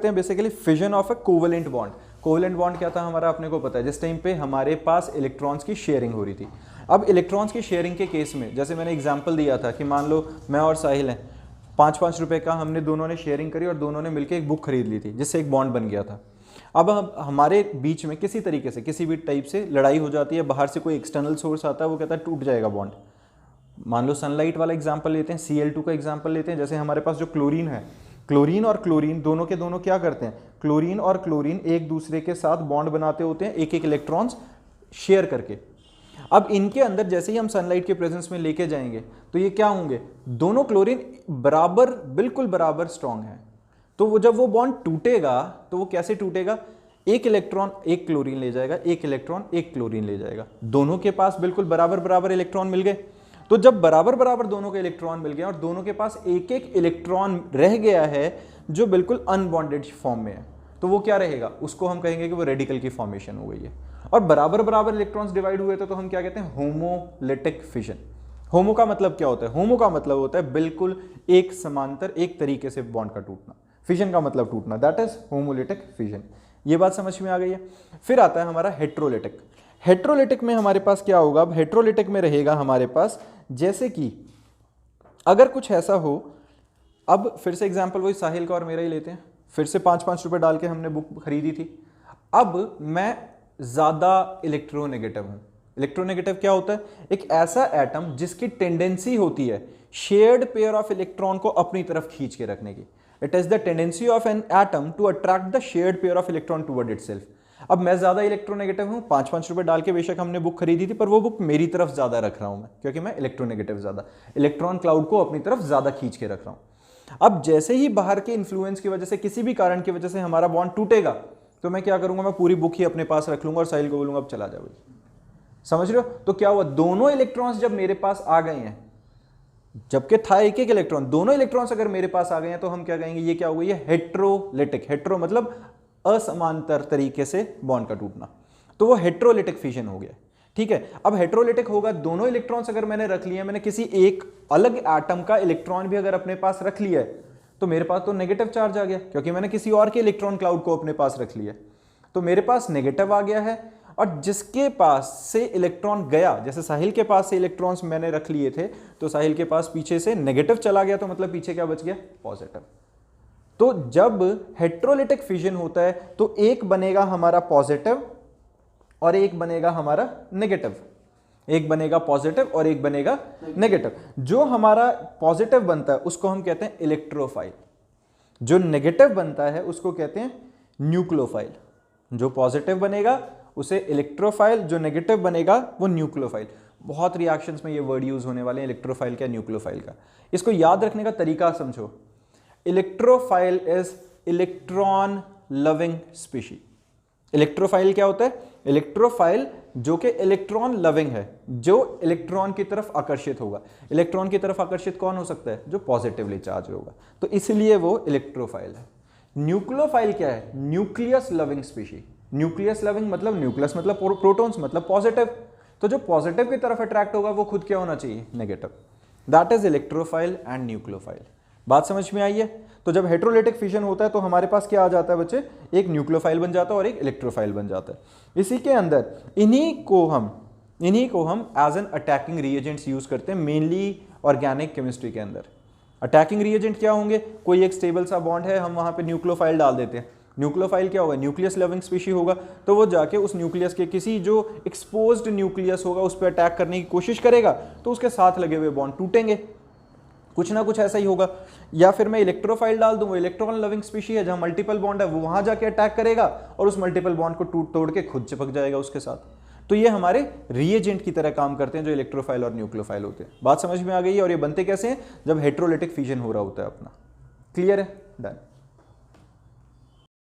करते हैं basically fission of a covalent bond. Covalent bond क्या था हमारा, अपने को पता है, जिस टाइम पे हमारे पास इलेक्ट्रॉन्स की शेयरिंग हो रही थी। अब इलेक्ट्रॉन्स की शेयरिंग के केस में जैसे मैंने एग्जांपल दिया था कि मान लो मैं और साहिल हैं, 5-5 रुपए का हमने दोनों ने शेयरिंग करी और दोनों ने मिलकर एक बुक खरीद ली थी जिससे एक बॉन्ड बन गया था। अब हमारे बीच में किसी तरीके से किसी भी टाइप से लड़ाई हो जाती है, बाहर से कोई एक्सटर्नल सोर्स आता है, वो कहता है टूट जाएगा बॉन्ड। मान लो सनलाइट वाला एग्जांपल लेते हैं, Cl2 का एग्जांपल लेते हैं। जैसे हमारे पास जो क्लोरीन है, क्लोरीन और क्लोरीन दोनों के दोनों क्या करते हैं, क्लोरीन और क्लोरीन एक दूसरे के साथ बॉन्ड बनाते होते हैं एक एक इलेक्ट्रॉन्स शेयर करके। अब इनके अंदर जैसे ही हम सनलाइट के प्रेजेंस में लेके जाएंगे तो ये क्या होंगे, दोनों क्लोरीन बराबर, बिल्कुल बराबर स्ट्रांग है। तो वो जब वो बॉन्ड टूटेगा तो वो कैसे टूटेगा, एक इलेक्ट्रॉन एक क्लोरीन ले जाएगा, एक इलेक्ट्रॉन एक क्लोरीन ले जाएगा, दोनों के पास बिल्कुल बराबर बराबर इलेक्ट्रॉन मिल गए। तो जब बराबर बराबर दोनों के इलेक्ट्रॉन मिल गए और दोनों के पास एक एक इलेक्ट्रॉन रह गया है जो बिल्कुल अनबॉन्डेड फॉर्म में है, तो वो क्या रहेगा, उसको हम कहेंगे कि वो रेडिकल की फॉर्मेशन हो गई है। और बराबर बराबर इलेक्ट्रॉन्स डिवाइड हुए थे तो हम क्या कहते हैं, होमोलिटिक फिजन। होमो का मतलब क्या होता है, होमो का मतलब होता है बिल्कुल एक समांतर एक तरीके से बॉन्ड का टूटना, फिजन का मतलब टूटना, दैट इज होमोलिटिक फिजन। ये बात समझ में आ गई है। फिर आता है हमारा हेट्रोलिटिक। हेट्रोलिटिक में हमारे पास क्या होगा, अब हेट्रोलिटिक में रहेगा हमारे पास जैसे कि अगर कुछ ऐसा हो, अब फिर से एग्जांपल वही साहिल का और मेरा ही लेते हैं, फिर से 5-5 रुपए डाल के हमने बुक खरीदी थी। अब मैं ज्यादा इलेक्ट्रोनेगेटिव हूं। इलेक्ट्रोनेगेटिव क्या होता है, एक ऐसा एटम जिसकी टेंडेंसी होती है शेयर्ड पेयर ऑफ इलेक्ट्रॉन को अपनी तरफ खींच के रखने की। It is the tendency of an atom to attract the shared pair of electron toward itself. अब मैं ज्यादा इलेक्ट्रोनेगेटिव हूं, 5-5 रुपए डाल के बेशक हमने बुक खरीदी थी, पर वो बुक मेरी तरफ ज्यादा रख रहा हूं मैं, क्योंकि मैं इलेक्ट्रोनेगेटिव ज्यादा, इलेक्ट्रॉन क्लाउड को अपनी तरफ ज्यादा खींच के रख रहा हूं। अब जैसे ही बाहर के इन्फ्लुएंस की वजह से, किसी भी कारण की वजह से हमारा बॉन्ड टूटेगा, तो मैं क्या करूंगा, मैं पूरी बुक ही अपने पास रख लूंगा और साहिल को बोलूंगा अब चला जाओ। समझ रहे हो, तो क्या हुआ, दोनों इलेक्ट्रॉन्स जब मेरे पास आ गए हैं, जबकि था एक एक इलेक्ट्रॉन, दोनों इलेक्ट्रॉन्स अगर मेरे पास आ गए हैं तो हम क्या कहेंगे, ये क्या हो गई है, हेट्रोलिटिक। हेट्रो मतलब असमांतर तरीके से बॉन्ड का टूटना, तो वो हेट्रोलिटिक फिजन हो गया। ठीक है, अब हेट्रोलिटिक होगा, दोनों इलेक्ट्रॉन्स अगर मैंने रख लिए, मैंने किसी एक अलग एटम का इलेक्ट्रॉन भी अगर अपने पास रख लिया है, तो मेरे पास तो नेगेटिव चार्ज आ गया, क्योंकि मैंने किसी और के इलेक्ट्रॉन क्लाउड को अपने पास रख लिया, तो मेरे पास नेगेटिव आ गया है। और जिसके पास से इलेक्ट्रॉन गया, जैसे साहिल के पास से इलेक्ट्रॉन्स मैंने रख लिए थे, तो साहिल के पास पीछे से नेगेटिव चला गया, तो मतलब पीछे क्या बच गया, पॉजिटिव। तो जब हेट्रोलिटिक फिजन होता है तो एक बनेगा हमारा पॉजिटिव और एक बनेगा हमारा नेगेटिव, एक बनेगा पॉजिटिव और एक बनेगा नेगेटिव। जो हमारा पॉजिटिव बनता है उसको हम कहते हैं इलेक्ट्रोफाइल, जो नेगेटिव बनता है उसको कहते हैं न्यूक्लियोफाइल। जो पॉजिटिव बनेगा उसे इलेक्ट्रोफाइल, जो नेगेटिव बनेगा वो न्यूक्लियोफाइल। बहुत रिएक्शंस में ये वर्ड यूज होने वाले हैं, इलेक्ट्रोफाइल का, न्यूक्लियोफाइल का। इसको याद रखने का तरीका समझो, electrophile is electron loving species. Electrophile क्या होता है, इलेक्ट्रोफाइल जो कि इलेक्ट्रॉन लविंग है, जो इलेक्ट्रॉन की तरफ आकर्षित होगा। इलेक्ट्रॉन की तरफ आकर्षित कौन हो सकता है, जो पॉजिटिवली चार्ज होगा, तो इसलिए वो इलेक्ट्रोफाइल है। न्यूक्लियोफाइल क्या है, nucleus loving species. Nucleus loving मतलब न्यूक्लियस मतलब प्रोटॉन्स मतलब पॉजिटिव, तो जो पॉजिटिव की तरफ अट्रैक्ट होगा वो खुद क्या होना चाहिए, negative. That is electrophile and nucleophile. बात समझ में आई है। तो जब हेट्रोलिटिक फिजन होता है तो हमारे पास क्या आ जाता है बच्चे, एक न्यूक्लियोफाइल बन जाता है और एक इलेक्ट्रोफाइल बन जाता है। इसी के अंदर इन्हीं को हम as an attacking reagents use करते हैं, मेनली ऑर्गेनिक केमिस्ट्री के अंदर। अटैकिंग रिएजेंट क्या होंगे, कोई एक स्टेबल सा बॉन्ड है, हम वहां पे न्यूक्लियोफाइल डाल देते हैं। न्यूक्लियोफाइल क्या होगा, न्यूक्लियस लविंग स्पीशी होगा, तो वो जाके उस न्यूक्लियस के किसी जो एक्सपोज्ड न्यूक्लियस होगा उस पर अटैक करने की कोशिश करेगा, तो उसके साथ लगे हुए बॉन्ड टूटेंगे, कुछ ना कुछ ऐसा ही होगा। या फिर मैं इलेक्ट्रोफाइल डाल दूं, वो इलेक्ट्रॉन लविंग स्पीशी है, जहां मल्टीपल बॉन्ड है, वो वहां जाके अटैक करेगा और उस मल्टीपल बॉन्ड को टूट तोड़ के खुद चिपक जाएगा उसके साथ। तो ये हमारे रिएजेंट की तरह काम करते हैं जो इलेक्ट्रोफाइल और न्यूक्लियोफाइल होते हैं। बात समझ में आ गई है। और ये बनते कैसे हैं, जब हेट्रोलिटिक फिजन हो रहा होता है अपना। क्लियर है, डन।